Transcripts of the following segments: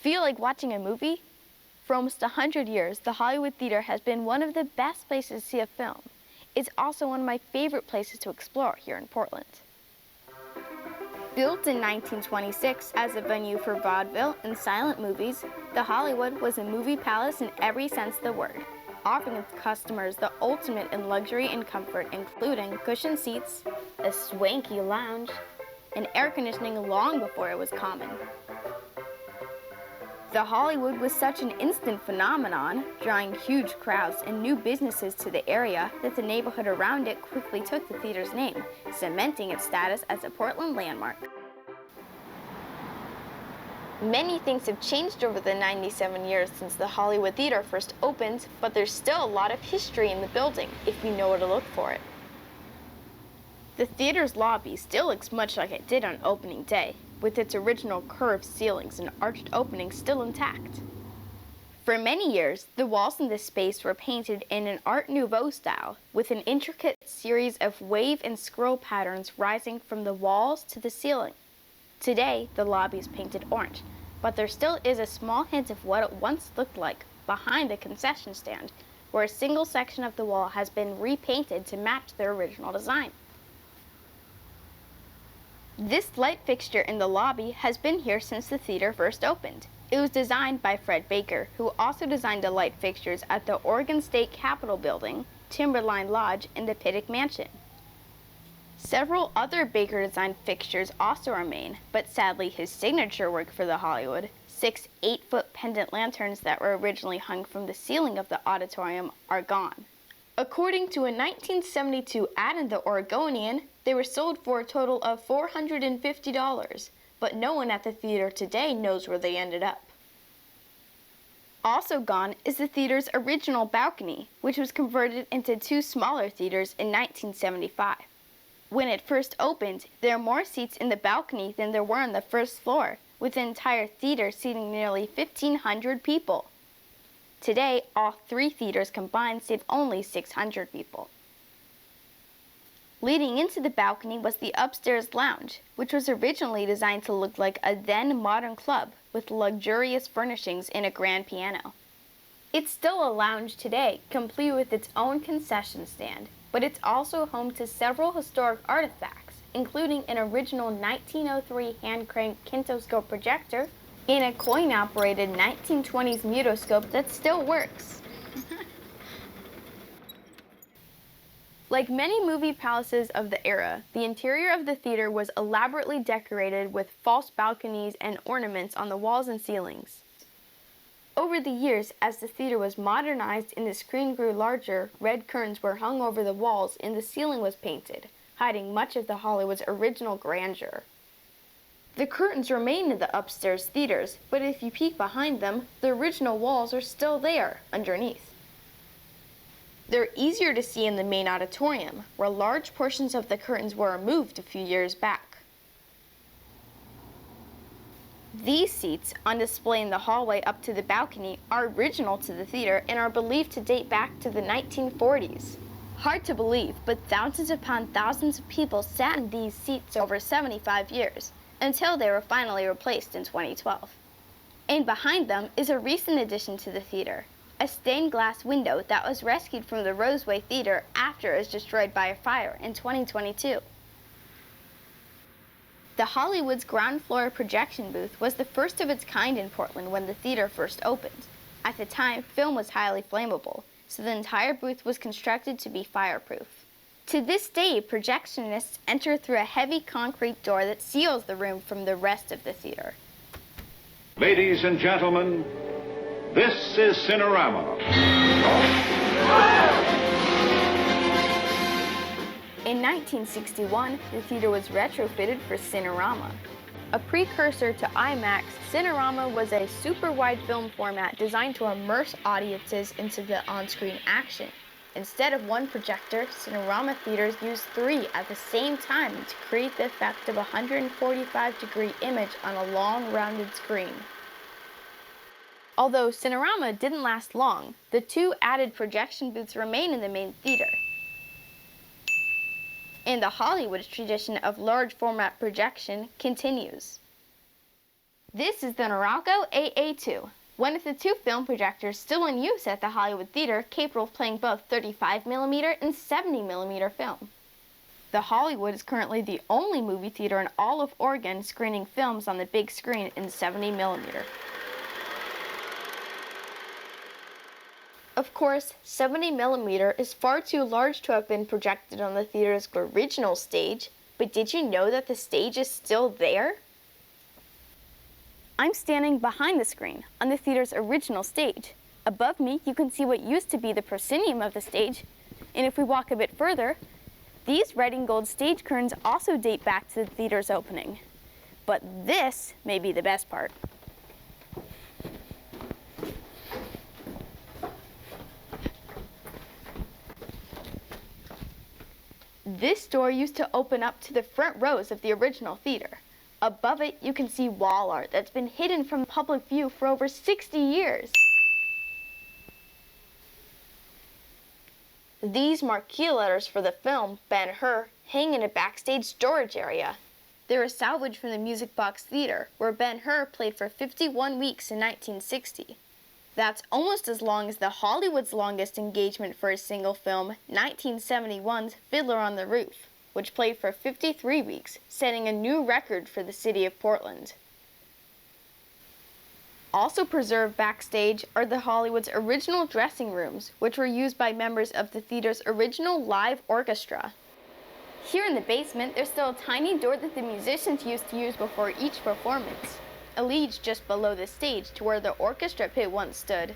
Feel like watching a movie? For almost 100 years, the Hollywood Theater has been one of the best places to see a film. It's also one of my favorite places to explore here in Portland. Built in 1926 as a venue for vaudeville and silent movies, the Hollywood was a movie palace in every sense of the word, offering its customers the ultimate in luxury and comfort, including cushioned seats, a swanky lounge, and air conditioning long before it was common. The Hollywood was such an instant phenomenon, drawing huge crowds and new businesses to the area, that the neighborhood around it quickly took the theater's name, cementing its status as a Portland landmark. Many things have changed over the 97 years since the Hollywood Theater first opened, but there's still a lot of history in the building if you know where to look for it. The theater's lobby still looks much like it did on opening day, with its original curved ceilings and arched openings still intact. For many years, the walls in this space were painted in an Art Nouveau style, with an intricate series of wave and scroll patterns rising from the walls to the ceiling. Today, the lobby is painted orange, but there still is a small hint of what it once looked like behind the concession stand, where a single section of the wall has been repainted to match their original design. This light fixture in the lobby has been here since the theater first opened. It was designed by Fred Baker, who also designed the light fixtures at the Oregon State Capitol Building, Timberline Lodge, and the Pittock Mansion. Several other Baker-designed fixtures also remain, but sadly his signature work for the Hollywood, 6 8-foot pendant lanterns that were originally hung from the ceiling of the auditorium, are gone. According to a 1972 ad in the Oregonian, they were sold for a total of $450, but no one at the theater today knows where they ended up. Also gone is the theater's original balcony, which was converted into 2 smaller theaters in 1975. When it first opened, there were more seats in the balcony than there were on the first floor, with the entire theater seating nearly 1,500 people. Today, all 3 theaters combined seat only 600 people. Leading into the balcony was the upstairs lounge, which was originally designed to look like a then modern club with luxurious furnishings and a grand piano. It's still a lounge today, complete with its own concession stand, but it's also home to several historic artifacts, including an original 1903 hand-cranked kintoscope projector and a coin-operated 1920s mutoscope that still works. Like many movie palaces of the era, the interior of the theater was elaborately decorated with false balconies and ornaments on the walls and ceilings. Over the years, as the theater was modernized and the screen grew larger, red curtains were hung over the walls and the ceiling was painted, hiding much of the Hollywood's original grandeur. The curtains remain in the upstairs theaters, but if you peek behind them, the original walls are still there underneath. They're easier to see in the main auditorium, where large portions of the curtains were removed a few years back. These seats, on display in the hallway up to the balcony, are original to the theater and are believed to date back to the 1940s. Hard to believe, but thousands upon thousands of people sat in these seats over 75 years, until they were finally replaced in 2012. And behind them is a recent addition to the theater, a stained glass window that was rescued from the Roseway Theater after it was destroyed by a fire in 2022. The Hollywood's ground floor projection booth was the first of its kind in Portland when the theater first opened. At the time, film was highly flammable, so the entire booth was constructed to be fireproof. To this day, projectionists enter through a heavy concrete door that seals the room from the rest of the theater. Ladies and gentlemen, this is Cinerama. In 1961, the theater was retrofitted for Cinerama. A precursor to IMAX, Cinerama was a super-wide film format designed to immerse audiences into the on-screen action. Instead of one projector, Cinerama theaters used 3 at the same time to create the effect of a 145-degree image on a long, rounded screen. Although Cinerama didn't last long, the 2 added projection booths remain in the main theater. And the Hollywood tradition of large format projection continues. This is the Noralco AA2, one of the two film projectors still in use at the Hollywood Theater, capable of playing both 35mm and 70mm film. The Hollywood is currently the only movie theater in all of Oregon screening films on the big screen in 70mm. Of course, 70mm is far too large to have been projected on the theater's original stage, but did you know that the stage is still there? I'm standing behind the screen on the theater's original stage. Above me, you can see what used to be the proscenium of the stage, and if we walk a bit further, these red and gold stage curtains also date back to the theater's opening. But this may be the best part. This door used to open up to the front rows of the original theater. Above it, you can see wall art that's been hidden from public view for over 60 years. These marquee letters for the film, Ben-Hur, hang in a backstage storage area. They were salvaged from the Music Box Theater, where Ben-Hur played for 51 weeks in 1960. That's almost as long as the Hollywood's longest engagement for a single film, 1971's Fiddler on the Roof, which played for 53 weeks, setting a new record for the city of Portland. Also preserved backstage are the Hollywood's original dressing rooms, which were used by members of the theater's original live orchestra. Here in the basement, there's still a tiny door that the musicians used to use before each performance. It leads just below the stage to where the orchestra pit once stood.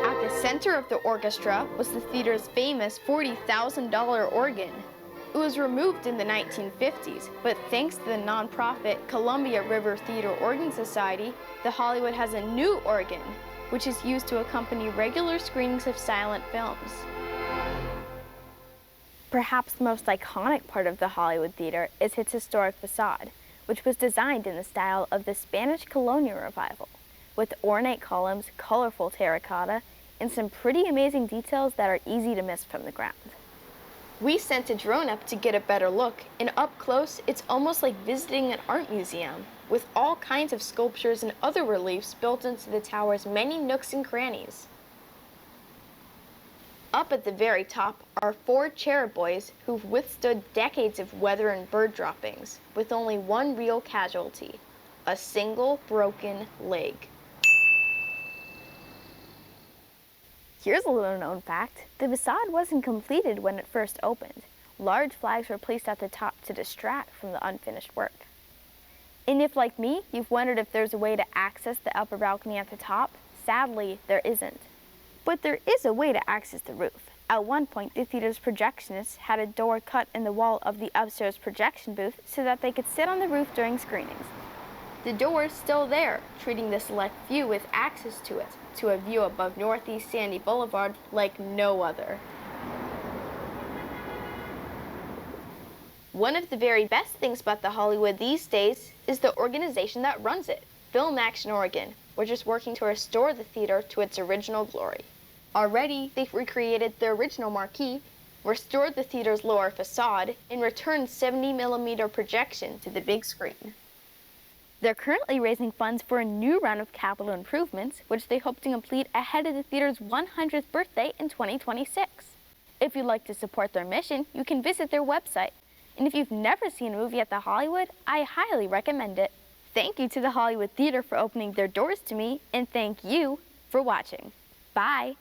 At the center of the orchestra was the theater's famous $40,000 organ. It was removed in the 1950s, but thanks to the nonprofit Columbia River Theater Organ Society, the Hollywood has a new organ, which is used to accompany regular screenings of silent films. Perhaps the most iconic part of the Hollywood Theater is its historic facade, which was designed in the style of the Spanish colonial revival, with ornate columns, colorful terracotta, and some pretty amazing details that are easy to miss from the ground. We sent a drone up to get a better look, and up close, it's almost like visiting an art museum, with all kinds of sculptures and other reliefs built into the tower's many nooks and crannies. Up at the very top are 4 cherub boys who've withstood decades of weather and bird droppings, with only one real casualty: a single broken leg. Here's a little known fact. The facade wasn't completed when it first opened. Large flags were placed at the top to distract from the unfinished work. And if, like me, you've wondered if there's a way to access the upper balcony at the top, sadly, there isn't. But there is a way to access the roof. At one point, the theater's projectionists had a door cut in the wall of the upstairs projection booth so that they could sit on the roof during screenings. The door is still there, treating the select few with access to it, to a view above Northeast Sandy Boulevard like no other. One of the very best things about the Hollywood these days is the organization that runs it, Film Action Oregon, which is working to restore the theater to its original glory. Already, they've recreated the original marquee, restored the theater's lower facade, and returned 70mm projection to the big screen. They're currently raising funds for a new round of capital improvements, which they hope to complete ahead of the theater's 100th birthday in 2026. If you'd like to support their mission, you can visit their website. And if you've never seen a movie at the Hollywood, I highly recommend it. Thank you to the Hollywood Theater for opening their doors to me, and thank you for watching. Bye.